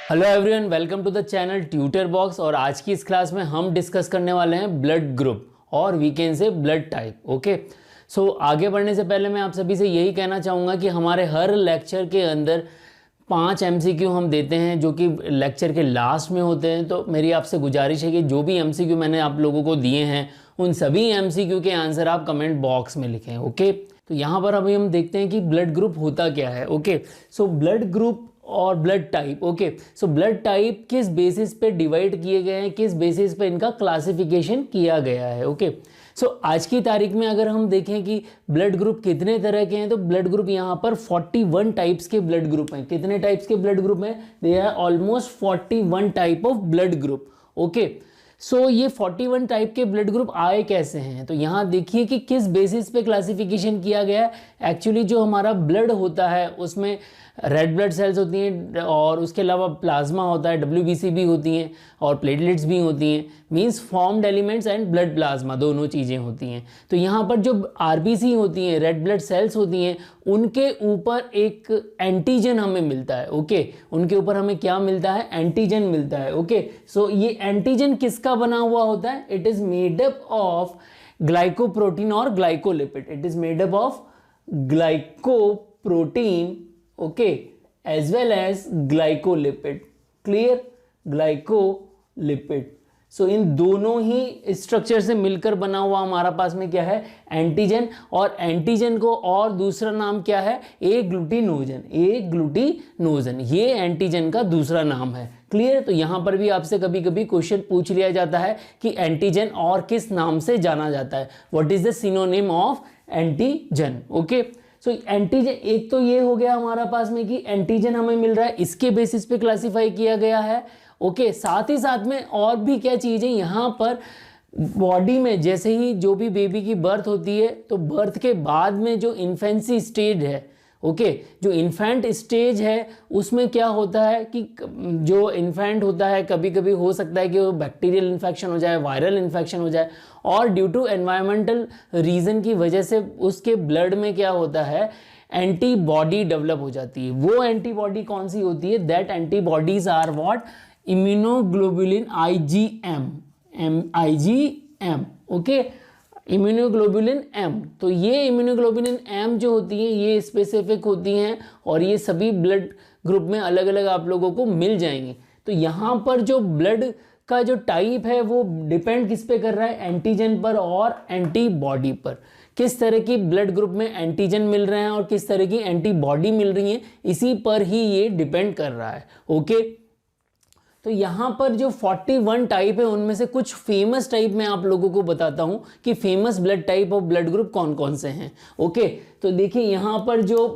Hello everyone, welcome to the channel tutor box. और आज की इस क्लास में हम डिस्कस करने वाले हैं ब्लड ग्रुप और we can say blood type. Okay, so आगे बढ़ने से पहले मैं आप सभी से यही कहना चाहूँगा कि हमारे हर लेक्चर के अंदर 5 MCQ हम देते हैं जो कि लेक्चर के लास्ट में होते हैं। तो मेरी आपसे गुजारिश है कि जो भी MCQ मैंने आप लोगों को दिए हैं उन सभी MCQ के आंसर आप कमेंट बॉक्स में लिखें। ओके, तो यहाँ पर अभी हम देखते हैं कि ब्लड ग्रुप होता क्या है। ओके, सो ब्लड ग्रुप और blood type. Okay, so blood type किस बेसिस पे डिवाइड किए गए हैं, किस बेसिस पे इनका क्लासिफिकेशन किया गया है। ओके, सो आज की तारीख में अगर हम देखें कि ब्लड ग्रुप कितने तरह के हैं, तो ब्लड ग्रुप यहाँ पर 41 टाइप्स के ब्लड ग्रुप हैं। कितने टाइप्स के ब्लड ग्रुप हैं? They are almost 41 type of blood group. Okay, so ये 41 टाइप के ब्लड ग्रुप आए कैसे हैं? तो यहाँ देखिए कि किस बेसिस पे क्लासिफिकेशन किया गया है। एक्चुअली जो हमारा ब्लड होता है उसमें रेड ब्लड सेल्स होती हैं और उसके अलावा प्लाज्मा होता है, WBC भी होती हैं और प्लेटलेट्स भी होती हैं। Means formed elements and blood plasma दोनों चीज़ें होती हैं। तो यहाँ पर जो RBC होती हैं, रेड ब्लड सेल्स होती हैं, उनके ऊपर एक एंटीजन हमें मिलता है। ओके, उनके ऊपर हमें क्या मिलता है? एंटीजन मिलता है। ओके, सो ये एंटीजन किसका बना हुआ होता है? It is made up of glycoprotein और glycolipid. It is made up of glycoprotein, okay, as well as glycolipid. Clear? Glycolipid. So इन दोनों ही स्ट्रक्चर से मिलकर बना हुआ हमारा पास में क्या है? एंटीजन। और एंटीजन को और दूसरा नाम क्या है? ए ग्लूटिनोजन। ए ग्लूटिनोजन ये एंटीजन का दूसरा नाम है। क्लियर? तो यहां पर भी आपसे कभी कभी क्वेश्चन पूछ लिया जाता है कि एंटीजन और किस नाम से जाना जाता है। What is the synonym of antigen? Okay, so antigen एक तो ये हो गया हमारा पास में कि एंटीजन हमें मिल रहा है, इसके बेसिस पे क्लासिफाई किया गया है। ओके, साथ ही साथ में और भी क्या चीज़ें यहाँ पर बॉडी में, जैसे ही जो भी बेबी की बर्थ होती है तो बर्थ के बाद में जो इन्फेंसी स्टेज है, ओके, जो इन्फेंट स्टेज है उसमें क्या होता है कि जो इन्फेंट होता है कभी कभी हो सकता है कि वो बैक्टीरियल इन्फेक्शन हो जाए, वायरल इन्फेक्शन हो जाए, और ड्यू टू एनवायरमेंटल रीज़न की वजह से उसके ब्लड में क्या होता है? एंटीबॉडी डेवलप हो जाती है। वो एंटीबॉडी कौन सी होती है? That antibodies are what? Immunoglobulin IgM। Okay, immunoglobulin M। तो ये इम्यूनोग्लोबुलिन M जो होती है ये स्पेसिफिक होती हैं और ये सभी ब्लड ग्रुप में अलग अलग आप लोगों को मिल जाएंगी। तो यहाँ पर जो ब्लड का जो टाइप है वो डिपेंड किस पे कर रहा है? एंटीजन पर और एंटीबॉडी पर। किस तरह की ब्लड ग्रुप में एंटीजन मिल रहे हैं और किस तरह की एंटीबॉडी मिल रही है, इसी पर ही ये डिपेंड कर रहा है। ओके, तो यहाँ पर जो 41 टाइप है उनमें से कुछ फेमस टाइप मैं आप लोगों को बताता हूँ कि famous blood type of blood group कौन कौन से हैं। ओके, तो देखिए यहाँ पर जो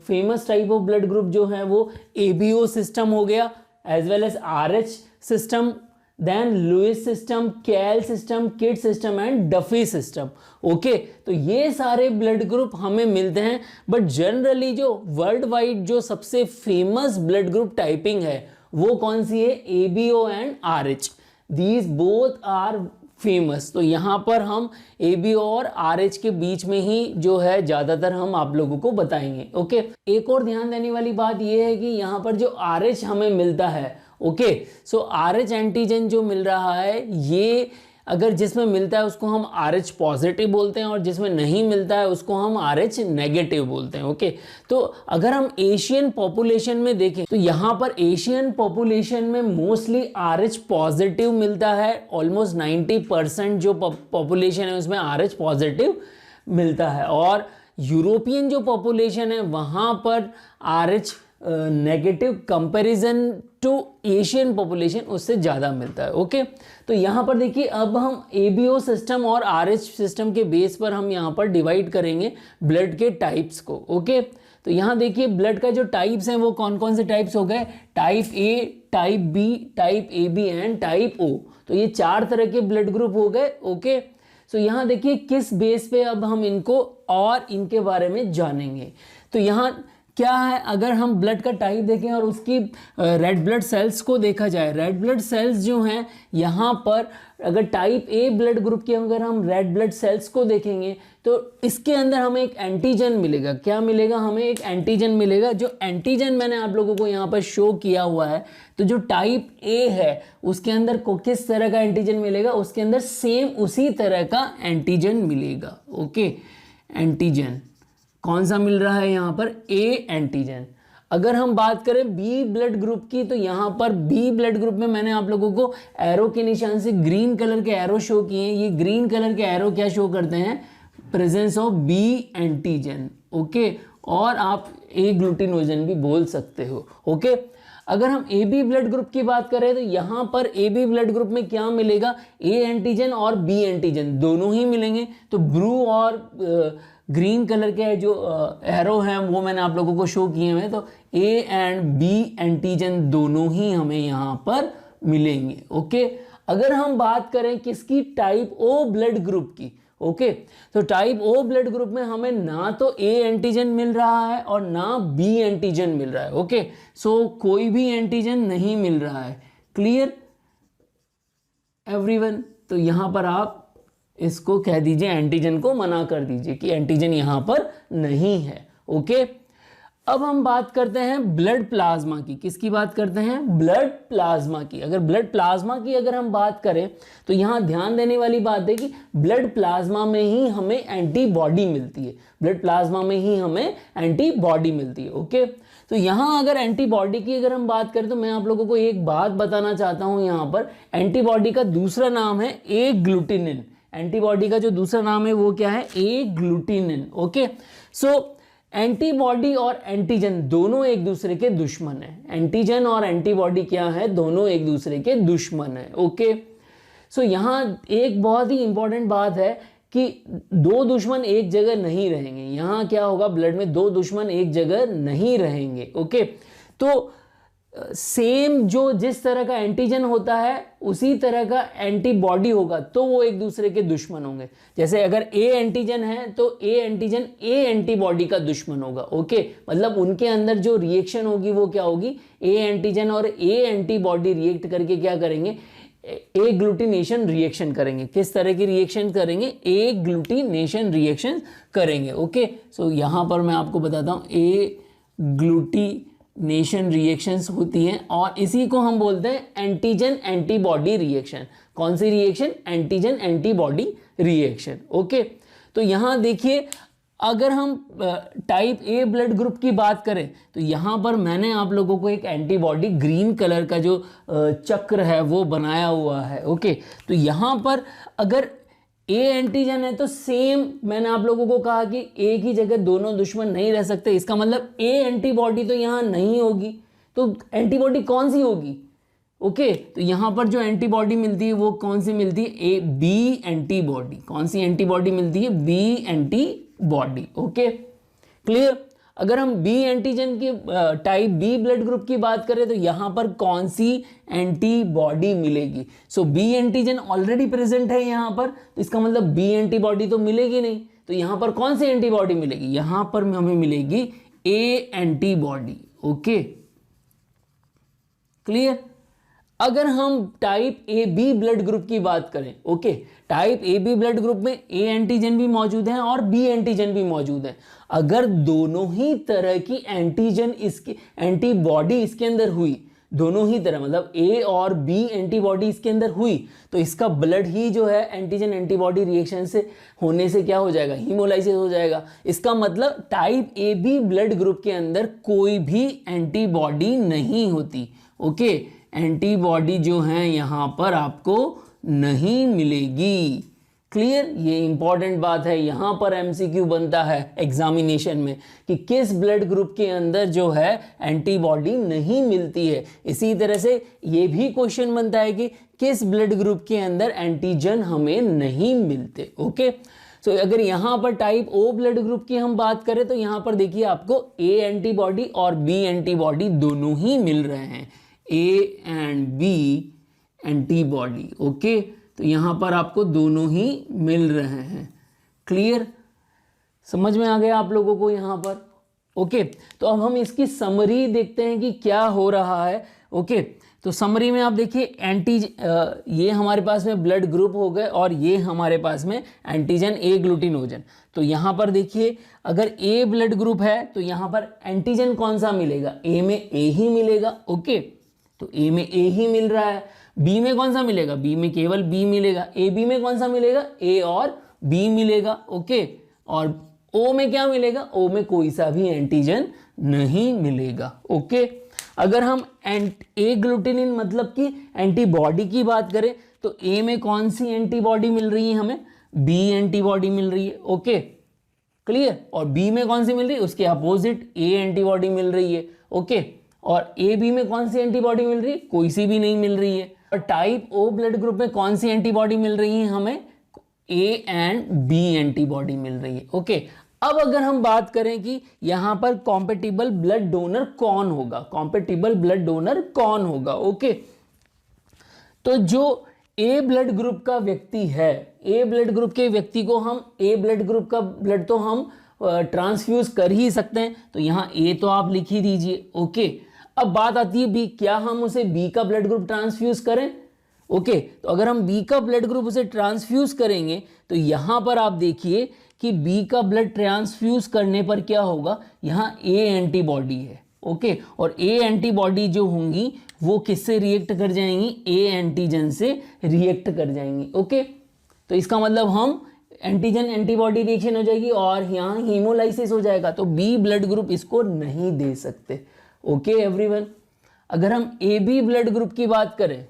famous type of blood group जो है वो ABO सिस्टम हो गया, as well as RH system, then Lewis system, Kell system, Kidd system and Duffy system. Okay, तो ये सारे ब्लड ग्रुप हमें मिलते हैं। बट जनरली जो वर्ल्ड वाइड जो सबसे फेमस ब्लड ग्रुप टाइपिंग है वो कौन सी है? ABO and RH। These both are famous. तो यहाँ पर हम ABO और RH के बीच में ही जो है ज़्यादातर हम आप लोगों को बताएंगे। ओके, एक और ध्यान देने वाली बात यह है कि यहाँ पर जो RH हमें मिलता है, ओके, सो RH एंटीजन जो मिल रहा है ये अगर जिसमें मिलता है उसको हम RH पॉजिटिव बोलते हैं और जिसमें नहीं मिलता है उसको हम RH नेगेटिव बोलते हैं। ओके, तो अगर हम एशियन पॉपुलेशन में देखें तो यहाँ पर एशियन पॉपुलेशन में मोस्टली RH पॉजिटिव मिलता है। ऑलमोस्ट 90% जो पॉपुलेशन है उसमें RH पॉजिटिव मिलता है। और यूरोपियन जो पॉपुलेशन है वहाँ पर RH negative comparison to Asian population उससे ज़्यादा मिलता है। ओके, तो यहाँ पर देखिए अब हम ABO सिस्टम और RH सिस्टम के बेस पर हम यहाँ पर डिवाइड करेंगे ब्लड के टाइप्स को। ओके, तो यहाँ देखिए ब्लड का जो टाइप्स हैं वो कौन कौन से टाइप्स हो गए? Type A, type B, type AB and type O। तो ये 4 तरह के ब्लड ग्रुप हो गए। ओके, सो यहाँ देखिए किस बेस पे अब हम इनको और इनके बारे में जानेंगे। तो यहाँ क्या है, अगर हम ब्लड का टाइप देखें और उसकी रेड ब्लड सेल्स को देखा जाए, रेड ब्लड सेल्स जो हैं यहाँ पर, अगर टाइप ए ब्लड ग्रुप की अगर हम रेड ब्लड सेल्स को देखेंगे तो इसके अंदर हमें एक एंटीजन मिलेगा। क्या मिलेगा? हमें एक एंटीजन मिलेगा। जो एंटीजन मैंने आप लोगों को यहाँ पर शो किया हुआ है, तो जो टाइप ए है उसके अंदर को किस तरह का एंटीजन मिलेगा? उसके अंदर सेम उसी तरह का एंटीजन मिलेगा। ओके, एंटीजन कौन सा मिल रहा है यहाँ पर? A antigen. अगर हम बात करें बी ब्लड ग्रुप की, तो यहाँ पर बी ब्लड ग्रुप में मैंने आप लोगों को एरो के निशान से ग्रीन कलर के एरो शो किए हैं। ये ग्रीन कलर के एरो क्या शो करते हैं? Presence of B antigen. Okay, और आप ए ग्लूटिनोजन भी बोल सकते हो। ओके, अगर हम ए बी ब्लड ग्रुप की बात करें तो यहाँ पर ए बी ब्लड ग्रुप में क्या मिलेगा? ए एंटीजन और बी एंटीजन दोनों ही मिलेंगे। तो ब्लू और ग्रीन कलर के जो एरो हैं वो मैंने आप लोगों को शो किए हैं। तो ए एंड बी एंटीजन दोनों ही हमें यहाँ पर मिलेंगे। ओके, अगर हम बात करें किसकी? टाइप ओ ब्लड ग्रुप की। ओके, तो टाइप ओ ब्लड ग्रुप में हमें ना तो ए एंटीजन मिल रहा है और ना बी एंटीजन मिल रहा है। ओके, सो कोई भी एंटीजन नहीं मिल रहा है। Clear everyone? तो यहां पर आप इसको कह दीजिए, एंटीजन को मना कर दीजिए कि एंटीजन यहां पर नहीं है। ओके, अब हम बात करते हैं ब्लड प्लाज्मा की। किसकी बात करते हैं? ब्लड प्लाज्मा की। अगर ब्लड प्लाज्मा की अगर हम बात करें तो यहाँ ध्यान देने वाली बात है कि ब्लड प्लाज्मा में ही हमें एंटीबॉडी मिलती है। ब्लड प्लाज्मा में ही हमें एंटीबॉडी मिलती है। ओके, तो यहाँ अगर एंटीबॉडी की अगर हम बात करें तो मैं आप लोगों को एक बात बताना चाहता हूँ। यहाँ पर एंटीबॉडी का दूसरा नाम है ए ग्लूटिनिन। एंटीबॉडी का जो दूसरा नाम है वो क्या है? ए ग्लूटिनिन। ओके, सो एंटीबॉडी और एंटीजन दोनों एक दूसरे के दुश्मन है। एंटीजन और एंटीबॉडी क्या है? दोनों एक दूसरे के दुश्मन है। ओके, सो यहाँ एक बहुत ही इंपॉर्टेंट बात है कि दो दुश्मन एक जगह नहीं रहेंगे। यहाँ क्या होगा? ब्लड में दो दुश्मन एक जगह नहीं रहेंगे। ओके, तो सेम जो जिस तरह का एंटीजन होता है उसी तरह का एंटीबॉडी होगा, तो वो एक दूसरे के दुश्मन होंगे। जैसे अगर ए एंटीजन है तो ए एंटीजन ए एंटीबॉडी का दुश्मन होगा। ओके, मतलब उनके अंदर जो रिएक्शन होगी वो क्या होगी? ए एंटीजन और ए एंटीबॉडी रिएक्ट करके क्या करेंगे? ए ग्लूटिनेशन रिएक्शन करेंगे। किस तरह की रिएक्शन करेंगे? ए ग्लूटिनेशन रिएक्शन करेंगे। ओके, सो यहाँ पर मैं आपको बताता हूँ, ए ग्लूटिनेशन रिएक्शंस होती हैं और इसी को हम बोलते हैं एंटीजन एंटीबॉडी रिएक्शन। कौन सी reaction? Antigen antibody reaction. Okay, तो यहाँ देखिए, अगर हम टाइप ए ब्लड ग्रुप की बात करें तो यहाँ पर मैंने आप लोगों को एक एंटीबॉडी ग्रीन कलर का जो चक्र है वो बनाया हुआ है। ओके, तो यहाँ पर अगर ए एंटीजन है तो सेम मैंने आप लोगों को कहा कि ए की जगह दोनों दुश्मन नहीं रह सकते। इसका मतलब ए एंटीबॉडी तो यहाँ नहीं होगी, तो एंटीबॉडी कौन सी होगी? ओके, तो यहाँ पर जो एंटीबॉडी मिलती है वो कौन सी मिलती है? A B antibody. कौन सी एंटीबॉडी मिलती है? B antibody. Okay, clear? अगर हम बी एंटीजन की टाइप बी ब्लड ग्रुप की बात करें तो यहाँ पर कौन सी एंटीबॉडी मिलेगी? सो बी एंटीजन ऑलरेडी प्रेजेंट है यहाँ पर, तो इसका मतलब बी एंटीबॉडी तो मिलेगी नहीं। तो यहाँ पर कौन सी एंटीबॉडी मिलेगी? यहाँ पर हमें मिलेगी ए एंटीबॉडी। Okay, clear? अगर हम type A B blood group की बात करें, okay, type A B blood group में ए एंटीजन भी मौजूद है और बी एंटीजन भी मौजूद है। अगर दोनों ही तरह की एंटीजन इसके एंटीबॉडी इसके अंदर हुई, दोनों ही तरह मतलब ए और बी एंटीबॉडी इसके अंदर हुई, तो इसका ब्लड ही जो है एंटीजन एंटीबॉडी रिएक्शन से होने से क्या हो जाएगा? हीमोलाइसिस हो जाएगा। इसका मतलब type A B blood group के अंदर कोई भी एंटीबॉडी नहीं होती। ओके, एंटीबॉडी जो है यहाँ पर आपको नहीं मिलेगी। क्लियर? ये इंपॉर्टेंट बात है। यहाँ पर एमसीक्यू बनता है एग्जामिनेशन में कि किस ब्लड ग्रुप के अंदर जो है एंटीबॉडी नहीं मिलती है। इसी तरह से ये भी क्वेश्चन बनता है कि किस ब्लड ग्रुप के अंदर एंटीजन हमें नहीं मिलते। ओके, तो अगर यहाँ पर टाइप ओ ब्लड ग्रुप की हम बात करें तो यहाँ पर देखिए आपको ए एंटीबॉडी और बी एंटीबॉडी दोनों ही मिल रहे हैं। A and B antibody. Okay, तो यहां पर आपको दोनों ही मिल रहे हैं। क्लियर? समझ में आ गया आप लोगों को? यहां पर ओके, तो अब हम इसकी समरी देखते हैं कि क्या हो रहा है। ओके, तो समरी में आप देखिए ये हमारे पास में ब्लड ग्रुप हो गए और ये हमारे पास में एंटीजन ए ग्लूटिनोजन। तो यहाँ पर देखिए अगर ए ब्लड ग्रुप है तो यहाँ पर एंटीजन कौन सा मिलेगा, ए में ए ही मिलेगा। ओके, तो ए में ए ही मिल रहा है। बी में कौन सा मिलेगा, बी में केवल बी मिलेगा। ए बी में कौन सा मिलेगा, ए और बी मिलेगा। ओके, और ओ में क्या मिलेगा, ओ में कोई सा भी एंटीजन नहीं मिलेगा। ओके, अगर हम ए ग्लूटिनिन मतलब कि एंटीबॉडी की बात करें तो ए में कौन सी एंटीबॉडी मिल रही है हमें, बी एंटीबॉडी मिल रही है। Okay, clear. और बी में कौन सी मिल रही है, उसके अपोजिट ए एंटीबॉडी मिल रही है। ओके, और ए बी में कौन सी एंटीबॉडी मिल रही है, कोई सी भी नहीं मिल रही है। और टाइप ओ ब्लड ग्रुप में कौन सी एंटीबॉडी मिल रही है हमें, ए एंड बी एंटीबॉडी मिल रही है। ओके, अब अगर हम बात करें कि यहां पर कॉम्पेटिबल ब्लड डोनर कौन होगा, कॉम्पेटिबल ब्लड डोनर कौन होगा। ओके, तो जो ए ब्लड ग्रुप का व्यक्ति है, ए ब्लड ग्रुप के व्यक्ति को हम ए ब्लड ग्रुप का ब्लड तो हम ट्रांसफ्यूज कर ही सकते हैं, तो यहाँ ए तो आप लिख ही दीजिए। ओके, अब बात आती है बी, क्या हम उसे बी का ब्लड ग्रुप ट्रांसफ्यूज करें। ओके, तो अगर हम बी का ब्लड ग्रुप उसे ट्रांसफ्यूज करेंगे तो यहां पर आप देखिए कि बी का ब्लड ट्रांसफ्यूज करने पर क्या होगा, यहाँ ए एंटीबॉडी है। ओके, और ए एंटीबॉडी जो होंगी वो किससे रिएक्ट कर जाएंगी, ए एंटीजन से रिएक्ट कर जाएंगी। ओके, तो इसका मतलब हम एंटीजन एंटीबॉडी रिएक्शन हो जाएगी और यहाँ हीमोलाइसिस हो जाएगा, तो बी ब्लड ग्रुप इसको नहीं दे सकते। ओके एवरीवन, अगर हम ए बी ब्लड ग्रुप की बात करें,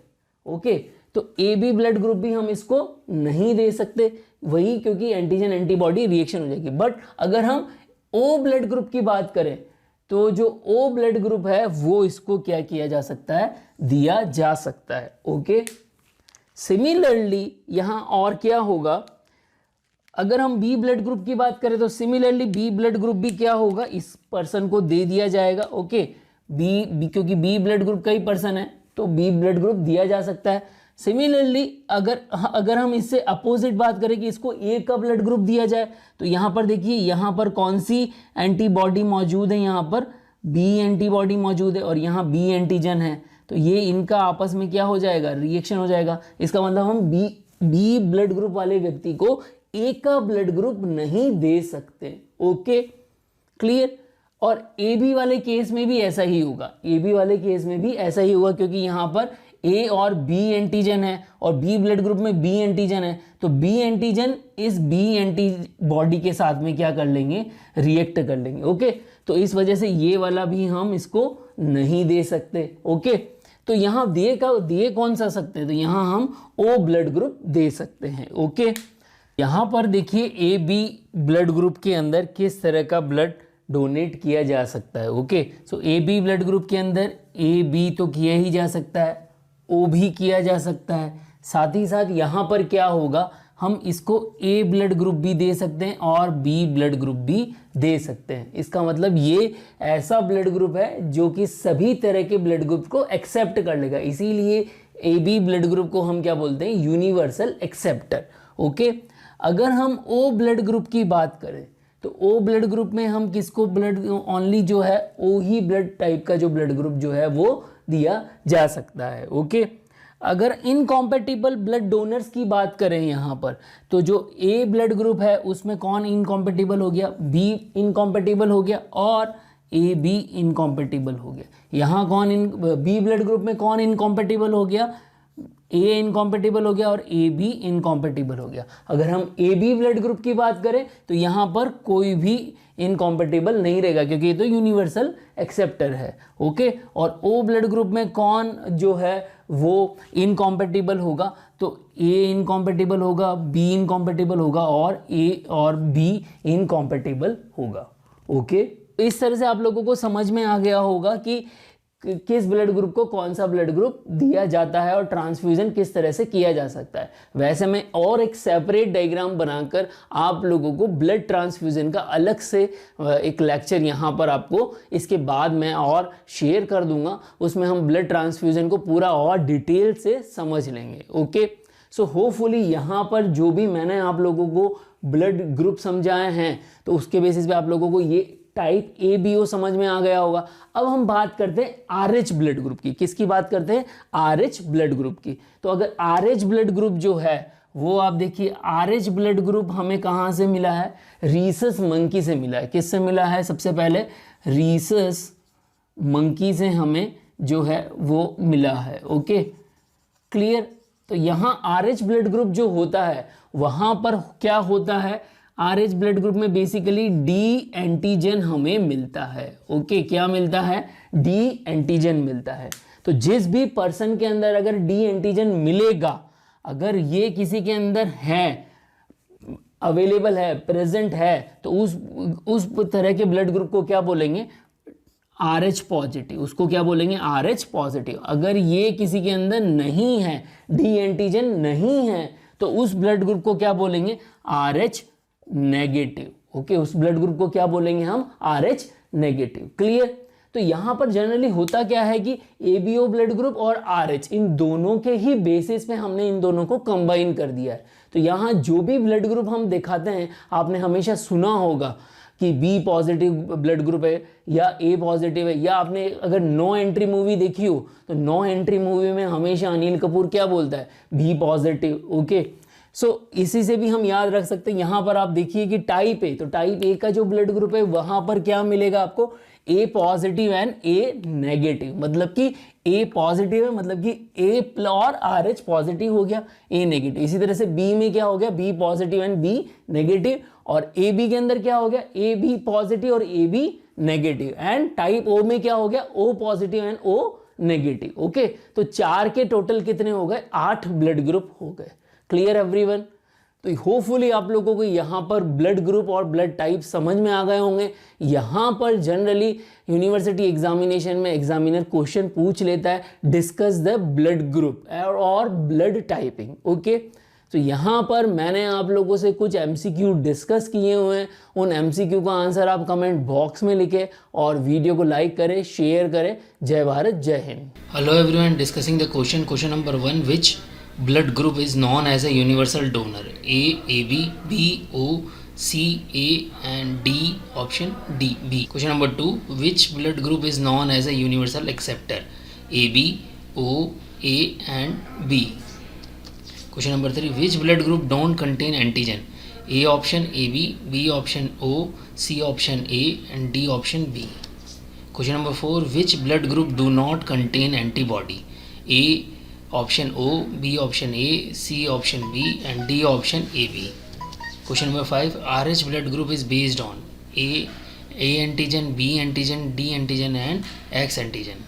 ओके, तो ए बी ब्लड ग्रुप भी हम इसको नहीं दे सकते, वही क्योंकि एंटीजन एंटीबॉडी रिएक्शन हो जाएगी। बट अगर हम ओ ब्लड ग्रुप की बात करें तो जो ओ ब्लड ग्रुप है वो इसको क्या किया जा सकता है, दिया जा सकता है। ओके, सिमिलरली यहां और क्या होगा, अगर हम बी ब्लड ग्रुप की बात करें तो सिमिलरली बी ब्लड ग्रुप भी क्या होगा, इस पर्सन को दे दिया जाएगा। ओके, बी क्योंकि बी ब्लड ग्रुप का ही पर्सन है तो बी ब्लड ग्रुप दिया जा सकता है। सिमिलरली अगर हम इससे अपोजिट बात करें कि इसको ए का ब्लड ग्रुप दिया जाए तो यहाँ पर देखिए यहाँ पर कौन सी एंटीबॉडी मौजूद है, यहाँ पर बी एंटीबॉडी मौजूद है और यहाँ बी एंटीजन है, तो ये इनका आपस में क्या हो जाएगा, रिएक्शन हो जाएगा। इसका मतलब हम बी ब्लड ग्रुप वाले व्यक्ति को ए का ब्लड ग्रुप नहीं दे सकते। Okay, clear. और ए बी वाले केस में भी ऐसा ही होगा, ए बी वाले केस में भी ऐसा ही होगा क्योंकि यहाँ पर ए और बी एंटीजन है और बी ब्लड ग्रुप में बी एंटीजन है, तो बी एंटीजन इस बी एंटीबॉडी के साथ में क्या कर लेंगे, रिएक्ट कर लेंगे। ओके, तो इस वजह से ये वाला भी हम इसको नहीं दे सकते। ओके, तो यहाँ दिए कौन सा सकते हैं, तो यहाँ हम ओ ब्लड ग्रुप दे सकते हैं। ओके, यहाँ पर देखिए ए बी ब्लड ग्रुप के अंदर किस तरह का ब्लड डोनेट किया जा सकता है। Okay, so A B blood group के अंदर ए बी तो किया ही जा सकता है, ओ भी किया जा सकता है, साथ ही साथ यहाँ पर क्या होगा, हम इसको ए ब्लड ग्रुप भी दे सकते हैं और बी ब्लड ग्रुप भी दे सकते हैं। इसका मतलब ये ऐसा ब्लड ग्रुप है जो कि सभी तरह के ब्लड ग्रुप को एक्सेप्ट कर लेगा, इसीलिए ए बी ब्लड ग्रुप को हम क्या बोलते हैं, यूनिवर्सल एक्सेप्टर। ओके, अगर हम ओ ब्लड ग्रुप की बात करें तो ओ ब्लड ग्रुप में हम किसको ब्लड ओनली जो है ओ ही ब्लड टाइप का जो ब्लड ग्रुप जो है वो दिया जा सकता है। ओके, अगर इनकॉम्पेटिबल ब्लड डोनर्स की बात करें यहाँ पर तो जो ए ब्लड ग्रुप है उसमें कौन इनकॉम्पेटिबल हो गया, बी इनकॉम्पेटिबल हो गया और ए बी इनकॉम्पेटिबल हो गया। यहाँ कौन बी ब्लड ग्रुप में कौन इनकॉम्पेटिबल हो गया, ए इनकॉम्पेटिबल हो गया और ए बी इनकॉम्पेटिबल हो गया। अगर हम ए बी ब्लड ग्रुप की बात करें तो यहाँ पर कोई भी इनकॉम्पेटिबल नहीं रहेगा क्योंकि ये तो यूनिवर्सल एक्सेप्टर है। ओके, और ओ ब्लड ग्रुप में कौन जो है वो इनकॉम्पेटिबल होगा, तो ए इनकॉम्पेटिबल होगा, बी इनकॉम्पेटिबल होगा और ए और बी इनकॉम्पेटिबल होगा। ओके, इस तरह से आप लोगों को समझ में आ गया होगा कि किस ब्लड ग्रुप को कौन सा ब्लड ग्रुप दिया जाता है और ट्रांसफ्यूजन किस तरह से किया जा सकता है। वैसे मैं और एक सेपरेट डायग्राम बनाकर आप लोगों को ब्लड ट्रांसफ्यूजन का अलग से एक लेक्चर यहाँ पर आपको इसके बाद मैं और शेयर कर दूंगा, उसमें हम ब्लड ट्रांसफ्यूजन को पूरा और डिटेल से समझ लेंगे। ओके, सो होपफुली यहाँ पर जो भी मैंने आप लोगों को ब्लड ग्रुप समझाए हैं तो उसके बेसिस पे आप लोगों को ये टाइप ए बी ओ समझ में आ गया होगा। अब हम बात करते हैं RH ब्लड ग्रुप की। किसकी बात करते हैं? RH ब्लड ग्रुप की। तो अगर RH ब्लड ग्रुप जो है वो आप देखिए, RH ब्लड ग्रुप हमें कहाँ से मिला है? रीसस मंकी से मिला है। किससे मिला है? सबसे पहले रीसस मंकी से हमें जो है वो मिला है। Okay, clear. तो यहाँ RH ब्लड ग्रुप जो होता है वहाँ पर क्या होता है? RH ब्लड ग्रुप में बेसिकली डी एंटीजन हमें मिलता है। ओके, क्या मिलता है? डी एंटीजन मिलता है। तो जिस भी पर्सन के अंदर अगर डी एंटीजन मिलेगा, अगर ये किसी के अंदर है, अवेलेबल है, प्रेजेंट है, तो उस तरह के ब्लड ग्रुप को क्या बोलेंगे? RH positive. उसको क्या बोलेंगे? RH positive. अगर ये किसी के अंदर नहीं है, डी एंटीजन नहीं है, तो उस ब्लड ग्रुप को क्या बोलेंगे? RH negative. ओके, उस ब्लड ग्रुप को क्या बोलेंगे हम? RH negative. क्लियर। तो यहाँ पर जनरली होता क्या है कि ABO ब्लड ग्रुप और RH इन दोनों के ही बेसिस पे हमने इन दोनों को कंबाइन कर दिया है। तो यहाँ जो भी ब्लड ग्रुप हम दिखाते हैं, आपने हमेशा सुना होगा कि B पॉजिटिव ब्लड ग्रुप है या A पॉजिटिव है, या आपने अगर नो एंट्री मूवी देखी हो तो नो एंट्री मूवी में हमेशा अनिल कपूर क्या बोलता है? B positive. ओके, सो इसी से भी हम याद रख सकते हैं। यहाँ पर आप देखिए कि टाइप ए, तो टाइप ए का जो ब्लड ग्रुप है वहाँ पर क्या मिलेगा आपको? A positive and A negative. मतलब कि A पॉजिटिव है, मतलब कि A और RH पॉजिटिव हो गया, A नेगेटिव। इसी तरह से B में क्या हो गया? B positive and B negative. और AB के अंदर क्या हो गया? AB पॉजिटिव और AB negative. And type O में क्या हो गया? O positive and O negative. Okay, तो 4 के टोटल कितने हो गए? 8 ब्लड ग्रुप हो गए। Clear everyone? तो होपफुली आप लोगों को यहाँ पर ब्लड ग्रुप और ब्लड टाइप समझ में आ गए होंगे। यहाँ पर जनरली यूनिवर्सिटी एग्जामिनेशन में एग्जामिनर क्वेश्चन पूछ लेता है, डिस्कस द ब्लड ग्रुप और ब्लड टाइपिंग। ओके, तो यहाँ पर मैंने आप लोगों से कुछ MCQ डिस्कस किए हुए हैं। उन MCQ का आंसर आप कमेंट बॉक्स में लिखें और वीडियो को लाइक करें, शेयर करें। जय भारत, जय Hind. Hello everyone, discussing the question number 1, which blood group is known as a universal donor? A, AB, B, O, C, A and D. Option D, B. Question number 2, which blood group is known as a universal acceptor? A, B, O, A and B. Question number 3, which blood group don't contain antigen? A option AB, B option O, C option A and D option B. Question number 4, which blood group do not contain antibody? A option O, B option A, C option B and D option AB. Question number 5, RH blood group is based on A antigen, B antigen, D antigen and X antigen.